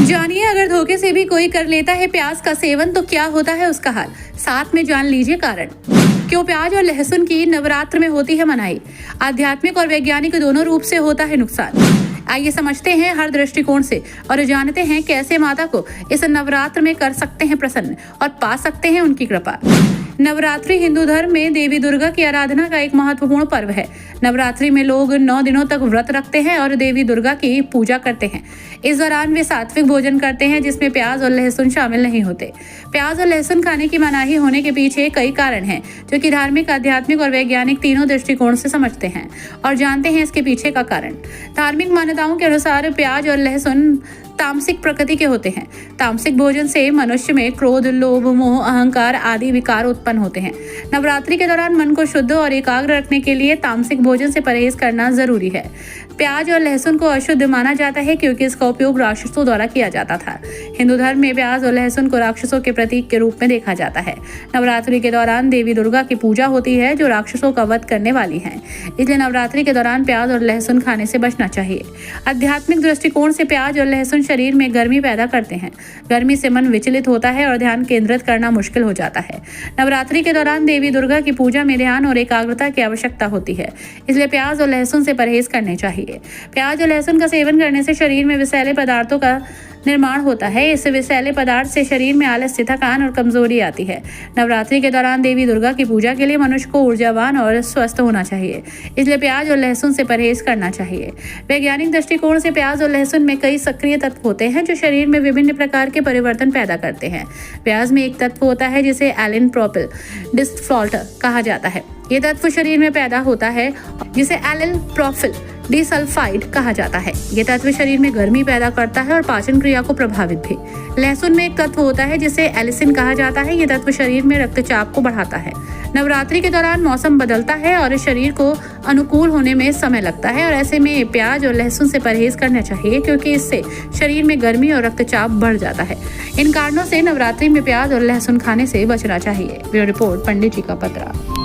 जानिए, अगर धोखे से भी कोई कर लेता है प्याज का सेवन तो क्या होता है उसका हाल। साथ में जान लीजिए कारण। क्यों प्याज और लहसुन की नवरात्र में होती है मनाही। आध्यात्मिक और वैज्ञानिक दोनों रूप से होता है नुकसान। आइए समझते हैं हर दृष्टिकोण से और जानते हैं कैसे माता को इस नवरात्र में कर सकते हैं प्रसन्न और पा सकते हैं उनकी कृपा। नवरात्रि हिंदू धर्म में देवी दुर्गा की आराधना का एक महत्वपूर्ण पर्व है। नवरात्रि में लोग 9 दिनों तक व्रत रखते हैं और देवी दुर्गा की पूजा करते हैं। इस दौरान वे सात्विक भोजन करते हैं जिसमें प्याज और लहसुन शामिल नहीं होते। प्याज और लहसुन खाने की मनाही होने के पीछे कई कारण हैं जो कि धार्मिक, आध्यात्मिक और वैज्ञानिक तीनों दृष्टिकोण से समझते हैं और जानते हैं इसके पीछे का कारण। धार्मिक मान्यताओं के अनुसार प्याज और लहसुन तामसिक प्रकृति के होते हैं। तामसिक भोजन से मनुष्य में क्रोध, लोभ, मोह, अहंकार आदि विकार उत्पन्न होते हैं। नवरात्रि के दौरान मन को शुद्ध और एकाग्र रखने के लिए तामसिक भोजन से परहेज करना जरूरी है। प्याज और लहसुन को अशुद्ध माना जाता है क्योंकि इसका उपयोग राक्षसों द्वारा किया जाता था। हिंदू धर्म में प्याज और लहसुन को राक्षसों के प्रतीक के रूप में देखा जाता है। नवरात्रि के दौरान देवी दुर्गा की पूजा होती है जो राक्षसों का वध करने वाली है, इसलिए नवरात्रि के दौरान प्याज और लहसुन खाने से बचना चाहिए। आध्यात्मिक दृष्टिकोण से प्याज और लहसुन शरीर में गर्मी पैदा करते हैं। गर्मी से मन विचलित होता है और ध्यान केंद्रित करना मुश्किल हो जाता है। नवरात्रि के दौरान देवी दुर्गा की पूजा में ध्यान और एकाग्रता की आवश्यकता होती है, इसलिए प्याज और लहसुन से परहेज करने चाहिए। प्याज और लहसुन का सेवन करने से शरीर में विषैले पदार्थों का निर्माण होता है। इस विषैले पदार्थ से शरीर में आलस्य, थकान और कमजोरी आती है। नवरात्रि के दौरान देवी दुर्गा की पूजा के लिए मनुष्य को ऊर्जावान और स्वस्थ होना चाहिए, इसलिए प्याज और लहसुन से परहेज करना चाहिए। वैज्ञानिक दृष्टिकोण से प्याज और लहसुन में कई सक्रिय तत्व होते हैं जो शरीर में विभिन्न प्रकार के परिवर्तन पैदा करते हैं। प्याज में एक तत्व होता है जिसे एलिन प्रोपिल डिसल्फाइड कहा जाता है। ये तत्व शरीर में पैदा होता है जिसे एलिन प्रोपिल डिसल्फाइड कहा जाता है। ये तत्व शरीर में गर्मी पैदा करता है और पाचन क्रिया को प्रभावित भी। लहसुन में एक तत्व होता है जिसे एलिसिन कहा जाता है। ये तत्व शरीर में रक्तचाप को बढ़ाता है। नवरात्रि के दौरान मौसम बदलता है और शरीर को अनुकूल होने में समय लगता है और ऐसे में प्याज और लहसुन से परहेज करना चाहिए क्योंकि इससे शरीर में गर्मी और रक्तचाप बढ़ जाता है। इन कारणों से नवरात्रि में प्याज और लहसुन खाने से बचना चाहिए। ब्यूरो रिपोर्ट, पंडित जी का पत्र।